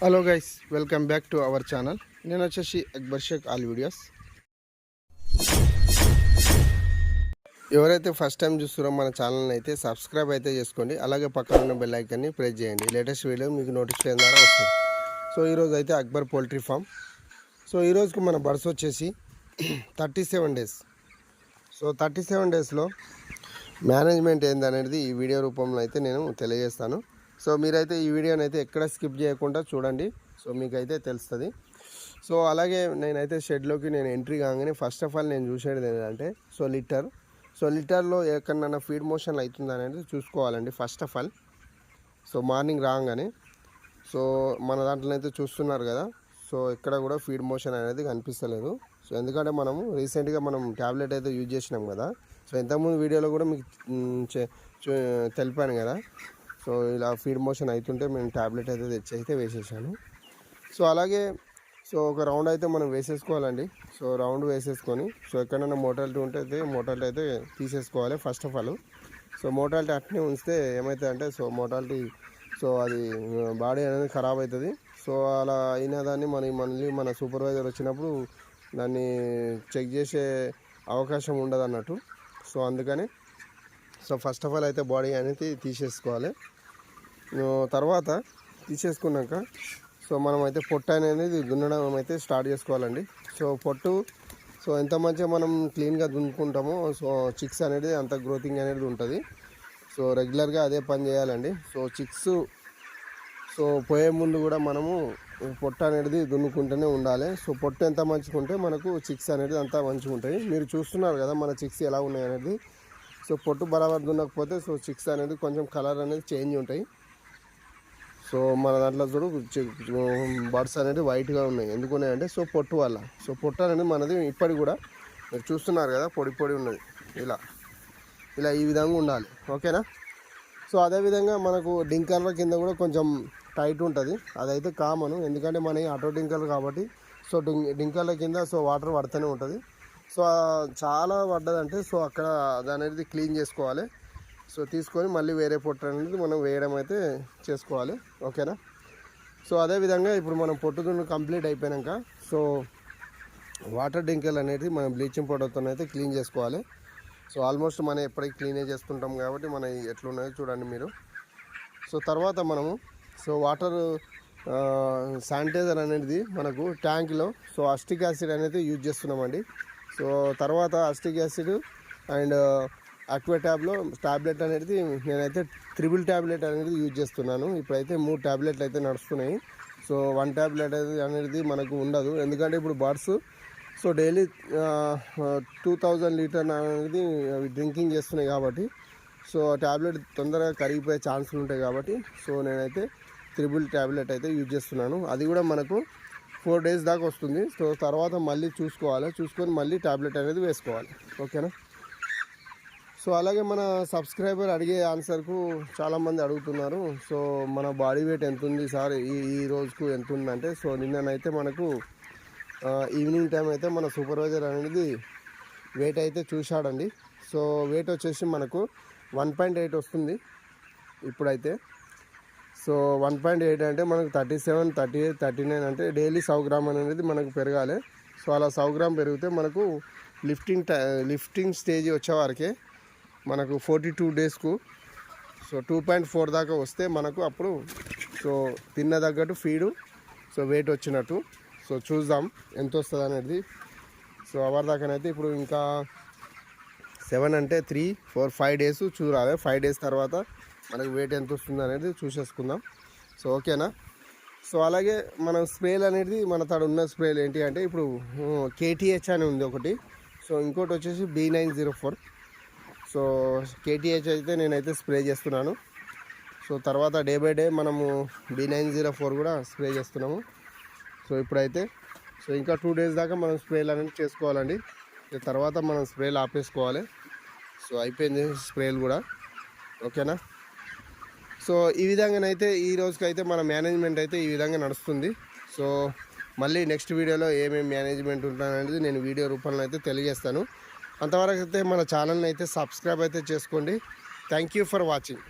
Hello guys, welcome back to our channel. నేను వచ్చేసి Akbar Sheikh all videos. ఎవరైతే ఫస్ట్ టైం చూస్తున్నారో మన ఛానల్ని అయితే సబ్స్క్రైబ్ అయితే చేసుకోండి. అలాగే పక్కన ఉన్న బెల్ ఐకాన్ని ప్రెస్ చేయండి. లేటెస్ట్ వీడియో మీకు నోటిఫికేషన్ ద్వారా వస్తుంది. సో ఈరోజు అయితే అక్బర్ పోల్ట్రీ ఫామ్. సో ఈరోజుకి మన బర్డ్స్ వచ్చేసి 37 డేస్. సో 37 డేస్లో మేనేజ్మెంట్ ఏందనేది ఈ వీడియో రూపంలో అయితే నేను తెలియజేస్తాను. సో మీరైతే ఈ వీడియోని అయితే ఎక్కడ స్కిప్ చేయకుండా చూడండి. సో మీకైతే తెలుస్తుంది. సో అలాగే నేనైతే షెడ్లోకి ఎంట్రీ కాగానే ఫస్ట్ ఆఫ్ ఆల్ నేను చూసేది ఏంటంటే లిటర్లో ఎక్కడన్నా ఫీడ్ మోషన్ అవుతుంది అనేది చూసుకోవాలండి first of all. So morning రాగానే సో మన దాంట్లో అయితే చూస్తున్నారు కదా, సో ఎక్కడ కూడా ఫీడ్ మోషన్ అనేది కనిపిస్తలేదు. సో ఎందుకంటే మనము రీసెంట్గా ట్యాబ్లెట్ అయితే యూజ్ చేసినాం కదా. సో ఇంతకుముందు వీడియోలో కూడా మీకు తెలిపాను కదా. సో ఇలా ఫీడ్ మోషన్ అవుతుంటే మేము ట్యాబ్లెట్ అయితే తెచ్చి వేసేసాను. సో అలాగే ఒక రౌండ్ అయితే మనం వేసేసుకోవాలండి. సో రౌండ్ వేసేసుకొని సో ఎక్కడైనా మోటాలిటీ ఉంటే మోటాలిటీ అయితే తీసేసుకోవాలి first of all. So mortality అట్నే ఉంచితే ఏమవుతుందంటే మోటాలిటీ అది బాడీ అనేది ఖరాబ్ అవుతుంది. సో అలా అయిన దాన్ని మళ్ళీ మన సూపర్వైజర్ వచ్చినప్పుడు దాన్ని చెక్ చేసే అవకాశం ఉండదు అన్నట్టు. సో అందుకని ఫస్ట్ ఆఫ్ ఆల్ అయితే బాడీ అనేది తీసేసుకోవాలి. తర్వాత తీసేసుకున్నాక మనం అయితే పొట్టు అనేది దున్నడం అయితే స్టార్ట్ చేసుకోవాలండి. సో పొట్టు ఎంత మంచిగా మనం క్లీన్గా దున్నుకుంటామో చిక్స్ అనేది అంత గ్రోతింగ్ అనేది ఉంటుంది. సో రెగ్యులర్గా అదే పని చేయాలండి. చిక్స్ పోయే ముందు కూడా మనము పొట్టు అనేది దున్నుకుంటూనే ఉండాలి. పొట్టు ఎంత మంచిగా ఉంటే మనకు చిక్స్ అనేది అంతా మంచిగా ఉంటాయి. మీరు చూస్తున్నారు కదా మన చిక్స్ ఎలా ఉన్నాయి అనేది. పొట్టు బరాబర్ దున్నకపోతే చిక్స్ అనేది కొంచెం కలర్ అనేది చేంజ్ ఉంటాయి. మన దాంట్లో చూడు బర్డ్స్ అనేది వైట్గా ఉన్నాయి. ఎందుకున్నాయంటే పొట్టు వల్ల. పొట్టు అనేది మనది ఇప్పటికి కూడా మీరు చూస్తున్నారు కదా, పొడి ఉన్నది. ఇలా ఈ విధంగా ఉండాలి. ఓకేనా. అదేవిధంగా మనకు డింకర్ల కింద కూడా కొంచెం టైట్ ఉంటుంది. అదైతే కామన్, ఎందుకంటే మన ఆటో డింకర్లు కాబట్టి డింకర్ల కింద వాటర్ పడుతూనే ఉంటుంది. చాలా పడ్డదంటే అక్కడ దాని క్లీన్ చేసుకోవాలి. తీసుకొని మళ్ళీ వేరే పొట్టు అనేది మనం వేయడం అయితే చేసుకోవాలి. ఓకేనా. అదేవిధంగా ఇప్పుడు మనం పొట్టుదున్ను కంప్లీట్ అయిపోయాక వాటర్ డింకెల్ అనేది మనం బ్లీచింగ్ పౌడర్తో అయితే క్లీన్ చేసుకోవాలి. ఆల్మోస్ట్ మనం ఎప్పటికీ క్లీనే చేసుకుంటాం కాబట్టి మన ఎట్లున్నాయో చూడండి మీరు. తర్వాత మనము వాటర్ శానిటైజర్ అనేది మనకు ట్యాంక్లో అస్టిక్ యాసిడ్ అనేది యూజ్ చేస్తున్నామండి. తర్వాత అస్టిక్ యాసిడ్ అండ్ అక్వా ట్యాబ్లెట్ అనేది నేనైతే 3 ట్యాబ్లెట్ అనేది యూజ్ చేస్తున్నాను. ఇప్పుడైతే 3 ట్యాబ్లెట్లు అయితే నడుస్తున్నాయి. 1 ట్యాబ్లెట్ అనేది మనకు ఉండదు, ఎందుకంటే ఇప్పుడు బర్డ్స్ డైలీ 2000 లీటర్ అనేది అవి డ్రింకింగ్ చేస్తున్నాయి కాబట్టి ట్యాబ్లెట్ తొందరగా కరిగిపోయే ఛాన్సులు ఉంటాయి కాబట్టి నేనైతే 3 ట్యాబ్లెట్ అయితే యూజ్ చేస్తున్నాను. అది కూడా మనకు 4 డేస్ దాకా వస్తుంది. తర్వాత మళ్ళీ చూసుకొని మళ్ళీ ట్యాబ్లెట్ అనేది వేసుకోవాలి. ఓకేనా. అలాగే మన సబ్స్క్రైబర్ అడిగే ఆన్సర్కు చాలామంది అడుగుతున్నారు. మన బాడీ వెయిట్ ఎంత ఉంది సార్, ఈ రోజుకు ఎంత ఉందంటే నిన్ననైతే మనకు ఈవినింగ్ టైం అయితే మన సూపర్వైజర్ అనేది వెయిట్ అయితే చూశాడండి. వెయిట్ వచ్చేసి మనకు 1.8 వస్తుంది ఇప్పుడైతే. 1.8 అంటే మనకు 37, 38, 39 అంటే డైలీ 100 గ్రామ్ అనేది మనకు పెరగాలి. అలా 100 గ్రామ్ పెరిగితే మనకు లిఫ్టింగ్ స్టేజ్ వచ్చేవారికే మనకు 42 డేస్కు 2.4 దాకా వస్తే మనకు అప్పుడు తిన్న తగ్గట్టు ఫీడు వెయిట్ వచ్చినట్టు. చూద్దాం ఎంత వస్తుంది అనేది. అవర్ దాకానైతే ఇప్పుడు ఇంకా 7 అంటే 3, 4, 5 డేస్ చూడాలి. 5 డేస్ తర్వాత మనకు వెయిట్ ఎంత వస్తుంది అనేది చూసేసుకుందాం. ఓకేనా. అలాగే మనం స్ప్రేలు అనేది మన తాడు ఉన్న స్ప్రేలు ఏంటి అంటే ఇప్పుడు KTH అని ఉంది ఒకటి. ఇంకోటి వచ్చేసి B904. KTH అయితే నేనైతే స్ప్రే చేస్తున్నాను. తర్వాత డే బై డే మనము B904 కూడా స్ప్రే చేస్తున్నాము. ఇప్పుడైతే ఇంకా 2 డేస్ దాకా మనం స్ప్రేలు అనేది చేసుకోవాలండి. తర్వాత మనం స్ప్రేలు ఆపేసుకోవాలి. అయిపోయింది స్ప్రేలు కూడా. ఓకేనా. ఈ విధంగానైతే ఈ రోజుకైతే మన మేనేజ్మెంట్ అయితే ఈ విధంగా నడుస్తుంది. మళ్ళీ నెక్స్ట్ వీడియోలో ఏమేమి మేనేజ్మెంట్ ఉంటుందనేది నేను వీడియో రూపంలో అయితే తెలియజేస్తాను. అంతవరకు అయితే మన ఛానల్ని అయితే సబ్స్క్రైబ్ అయితే చేసుకోండి. Thank you for watching.